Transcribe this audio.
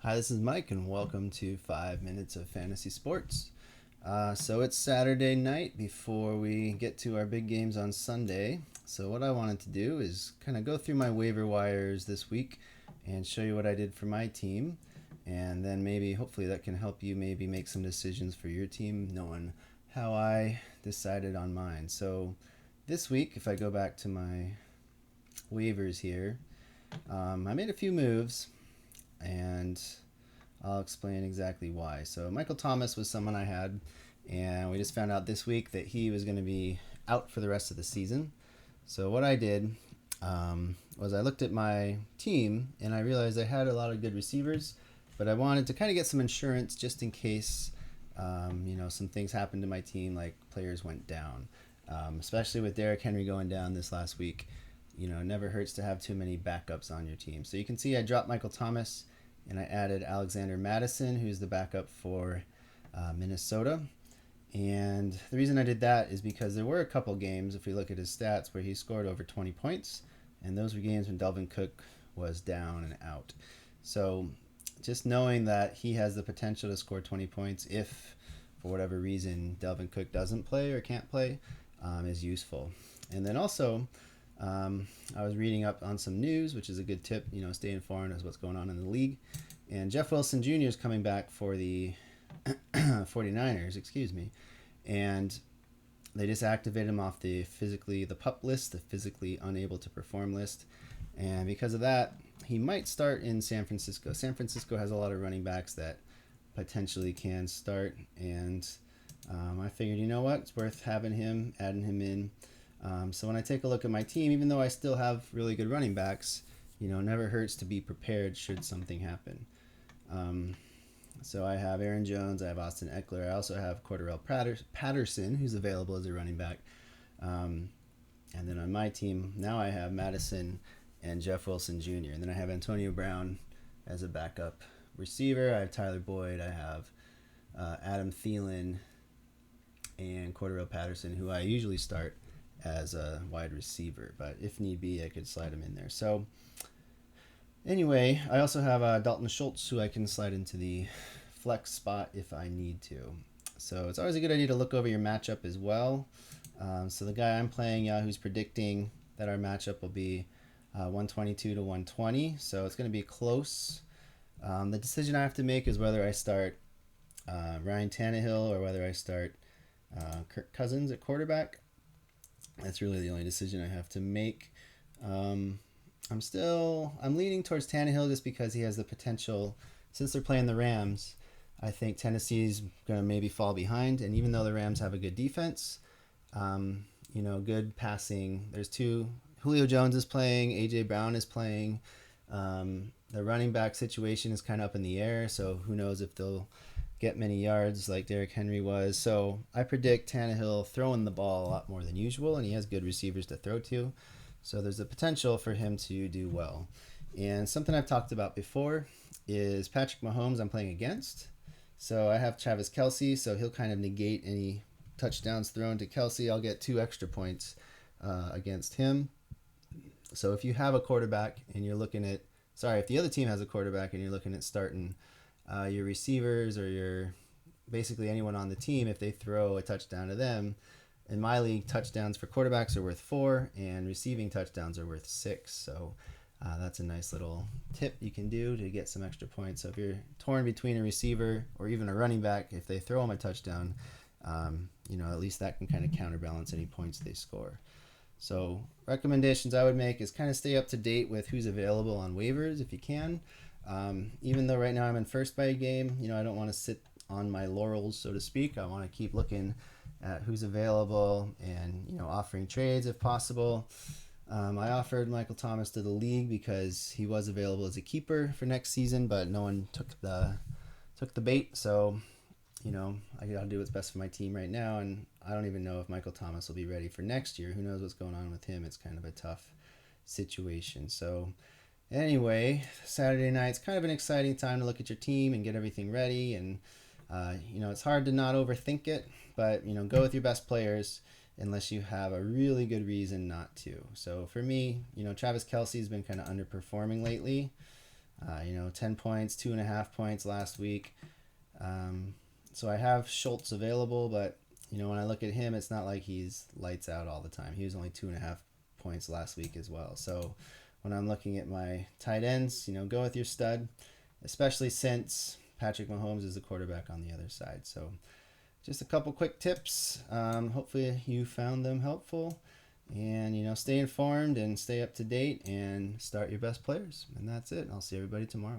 Hi, this is Mike, and welcome to 5 Minutes of Fantasy Sports. So it's Saturday night before we get to our big games on Sunday. So what I wanted to do is kind of go through my waiver wires this week and show you what I did for my team, and then maybe hopefully that can help you maybe make some decisions for your team, knowing how I decided on mine. So this week, if I go back to my waivers here, I made a few moves and I'll explain exactly why. So Michael Thomas was someone I had, and we just found out this week that he was going to be out for the rest of the season. So what I did was I looked at my team and I realized I had a lot of good receivers, but I wanted to kind of get some insurance just in case some things happened to my team, like players went down, especially with Derrick Henry going down this last week. It never hurts to have too many backups on your team. So you can see I dropped Michael Thomas and I added Alexander Madison, who's the backup for Minnesota. And the reason I did that is because there were a couple games, if we look at his stats, where he scored over 20 points. And those were games when Dalvin Cook was down and out. So just knowing that he has the potential to score 20 points if, for whatever reason, Dalvin Cook doesn't play or can't play is useful. And then also, I was reading up on some news, which is a good tip, stay informed as what's going on in the league. And Jeff Wilson Jr. is coming back for the 49ers, and they just activated him off the PUP list, the physically unable to perform list. And because of that, he might start in San Francisco. San Francisco has a lot of running backs that potentially can start, and I figured, it's worth having him, adding him in. So when I take a look at my team, even though I still have really good running backs, never hurts to be prepared should something happen. So I have Aaron Jones, I have Austin Eckler, I also have Cordarrelle Patterson, who's available as a running back. And then on my team, now I have Madison and Jeff Wilson Jr., and then I have Antonio Brown as a backup receiver. I have Tyler Boyd, I have Adam Thielen, and Cordarrelle Patterson, who I usually start as a wide receiver, but if need be, I could slide him in there. So anyway, I also have Dalton Schultz, who I can slide into the flex spot if I need to. So it's always a good idea to look over your matchup as well. So the guy I'm playing, Yahoo's predicting that our matchup will be 122 to 120, so it's going to be close. The decision I have to make is whether I start Ryan Tannehill or whether I start Kirk Cousins at quarterback. That's really the only decision I have to make. I'm leaning towards Tannehill just because he has the potential. Since they're playing the Rams, I think Tennessee's going to maybe fall behind. And even though the Rams have a good defense, good passing. There's two. Julio Jones is playing. A.J. Brown is playing. The running back situation is kind of up in the air, so who knows if they'll get many yards like Derrick Henry was. So I predict Tannehill throwing the ball a lot more than usual, and he has good receivers to throw to. So there's a potential for him to do well. And something I've talked about before is Patrick Mahomes I'm playing against. So I have Travis Kelce, so he'll kind of negate any touchdowns thrown to Kelce. I'll get 2 extra points against him. So if you have a quarterback and you're looking at, if the other team has a quarterback and you're looking at starting your receivers or your basically anyone on the team, if they throw a touchdown to them, in my league, touchdowns for quarterbacks are worth 4 and receiving touchdowns are worth 6. So that's a nice little tip you can do to get some extra points. So if you're torn between a receiver or even a running back, if they throw them a touchdown, at least that can kind of counterbalance any points they score. So recommendations I would make is kind of stay up to date with who's available on waivers if you can. Even though right now I'm in first by a game, I don't want to sit on my laurels, so to speak. I want to keep looking at who's available and, offering trades if possible. I offered Michael Thomas to the league because he was available as a keeper for next season, but no one took the bait. So, I got to do what's best for my team right now, and I don't even know if Michael Thomas will be ready for next year. Who knows what's going on with him? It's kind of a tough situation. So anyway, Saturday night's kind of an exciting time to look at your team and get everything ready. And, it's hard to not overthink it, but, go with your best players unless you have a really good reason not to. So for me, Travis Kelce's been kind of underperforming lately. 10 points, 2.5 points last week. So I have Schultz available, but when I look at him, it's not like he's lights out all the time. He was only 2.5 points last week as well. So when I'm looking at my tight ends, go with your stud, especially since Patrick Mahomes is the quarterback on the other side. So just a couple quick tips. Hopefully you found them helpful. And, stay informed and stay up to date and start your best players. And that's it. I'll see everybody tomorrow.